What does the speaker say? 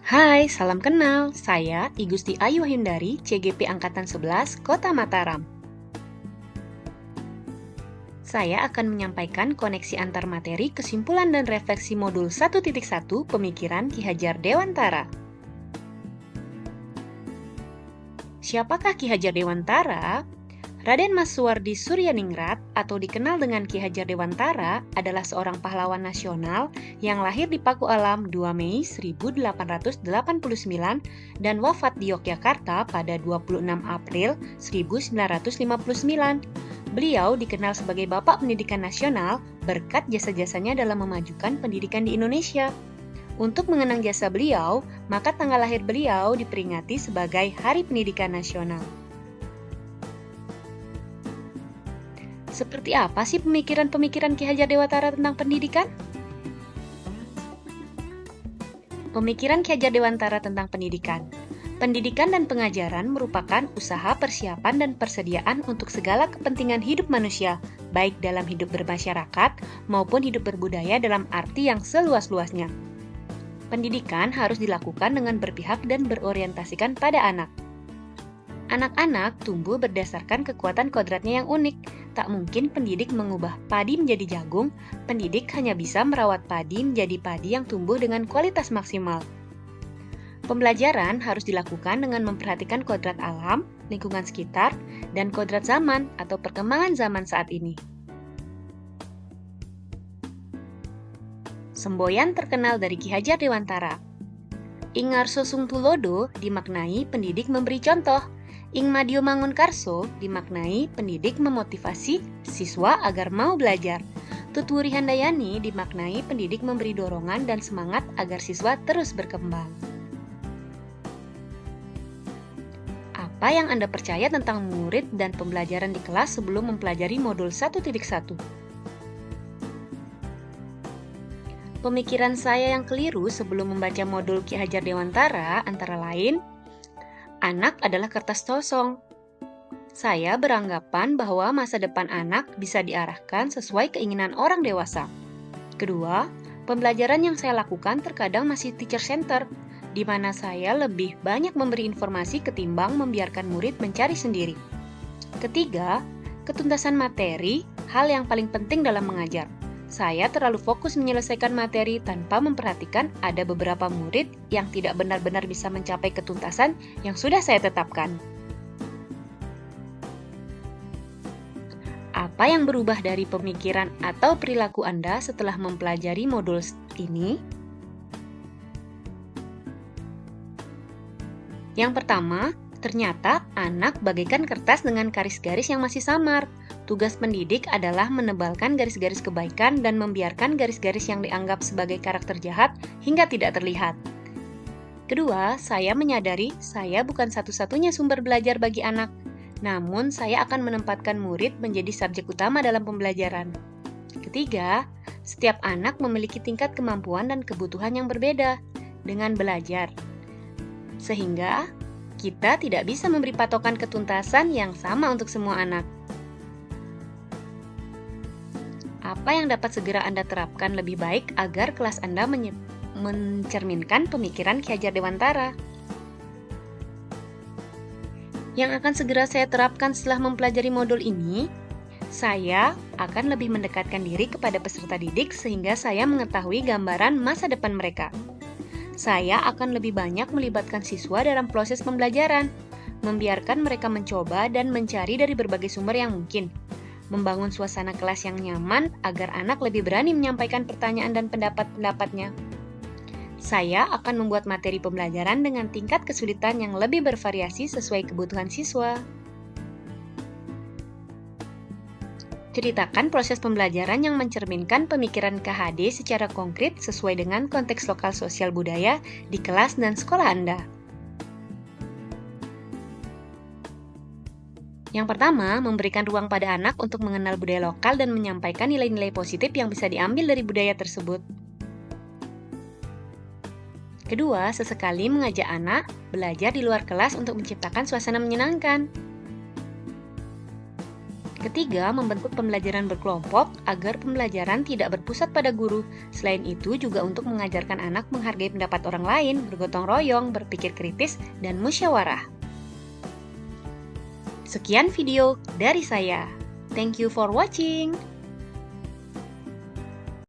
Hai, salam kenal. Saya Igusti Ayu Hindari, CGP Angkatan 11, Kota Mataram. Saya akan menyampaikan koneksi antar materi, kesimpulan dan refleksi modul 1.1 Pemikiran Ki Hajar Dewantara. Siapakah Ki Hajar Dewantara? Raden Mas Suwardi Suryaningrat atau dikenal dengan Ki Hajar Dewantara adalah seorang pahlawan nasional yang lahir di Paku Alam 2 Mei 1889 dan wafat di Yogyakarta pada 26 April 1959. Beliau dikenal sebagai Bapak Pendidikan Nasional berkat jasa-jasanya dalam memajukan pendidikan di Indonesia. Untuk mengenang jasa beliau, maka tanggal lahir beliau diperingati sebagai Hari Pendidikan Nasional. Seperti apa sih pemikiran-pemikiran Ki Hajar Dewantara tentang pendidikan? Pemikiran Ki Hajar Dewantara tentang pendidikan. Pendidikan dan pengajaran merupakan usaha persiapan dan persediaan untuk segala kepentingan hidup manusia, baik dalam hidup bermasyarakat maupun hidup berbudaya dalam arti yang seluas-luasnya. Pendidikan harus dilakukan dengan berpihak dan berorientasikan pada anak. Anak-anak tumbuh berdasarkan kekuatan kodratnya yang unik. Tak mungkin pendidik mengubah padi menjadi jagung, pendidik hanya bisa merawat padi menjadi padi yang tumbuh dengan kualitas maksimal. Pembelajaran harus dilakukan dengan memperhatikan kodrat alam, lingkungan sekitar, dan kodrat zaman atau perkembangan zaman saat ini. Semboyan terkenal dari Ki Hajar Dewantara. Ing Ngarso Sung Tulodo dimaknai pendidik memberi contoh. Ing Madio Mangunkarso dimaknai pendidik memotivasi siswa agar mau belajar. Tutwuri Handayani dimaknai pendidik memberi dorongan dan semangat agar siswa terus berkembang. Apa yang Anda percaya tentang murid dan pembelajaran di kelas sebelum mempelajari modul 1.1? Pemikiran saya yang keliru sebelum membaca modul Ki Hajar Dewantara antara lain, anak adalah kertas kosong. Saya beranggapan bahwa masa depan anak bisa diarahkan sesuai keinginan orang dewasa. Kedua, pembelajaran yang saya lakukan terkadang masih teacher center, di mana saya lebih banyak memberi informasi ketimbang membiarkan murid mencari sendiri. Ketiga, ketuntasan materi, hal yang paling penting dalam mengajar. Saya terlalu fokus menyelesaikan materi tanpa memperhatikan ada beberapa murid yang tidak benar-benar bisa mencapai ketuntasan yang sudah saya tetapkan. Apa yang berubah dari pemikiran atau perilaku Anda setelah mempelajari modul ini? Yang pertama, ternyata anak bagaikan kertas dengan garis-garis yang masih samar. Tugas pendidik adalah menebalkan garis-garis kebaikan dan membiarkan garis-garis yang dianggap sebagai karakter jahat hingga tidak terlihat. Kedua, saya menyadari saya bukan satu-satunya sumber belajar bagi anak, namun saya akan menempatkan murid menjadi subjek utama dalam pembelajaran. Ketiga, setiap anak memiliki tingkat kemampuan dan kebutuhan yang berbeda dengan belajar, sehingga kita tidak bisa memberi patokan ketuntasan yang sama untuk semua anak. Apa yang dapat segera Anda terapkan lebih baik agar kelas Anda mencerminkan pemikiran Ki Hajar Dewantara? Yang akan segera saya terapkan setelah mempelajari modul ini, saya akan lebih mendekatkan diri kepada peserta didik sehingga saya mengetahui gambaran masa depan mereka. Saya akan lebih banyak melibatkan siswa dalam proses pembelajaran, membiarkan mereka mencoba dan mencari dari berbagai sumber yang mungkin, membangun suasana kelas yang nyaman agar anak lebih berani menyampaikan pertanyaan dan pendapat-pendapatnya. Saya akan membuat materi pembelajaran dengan tingkat kesulitan yang lebih bervariasi sesuai kebutuhan siswa. Ceritakan proses pembelajaran yang mencerminkan pemikiran KHD secara konkret sesuai dengan konteks lokal sosial budaya di kelas dan sekolah Anda. Yang pertama, memberikan ruang pada anak untuk mengenal budaya lokal dan menyampaikan nilai-nilai positif yang bisa diambil dari budaya tersebut. Kedua, sesekali mengajak anak belajar di luar kelas untuk menciptakan suasana menyenangkan. Ketiga, membentuk pembelajaran berkelompok agar pembelajaran tidak berpusat pada guru. Selain itu, juga untuk mengajarkan anak menghargai pendapat orang lain, bergotong royong, berpikir kritis, dan musyawarah. Sekian video dari saya. Thank you for watching.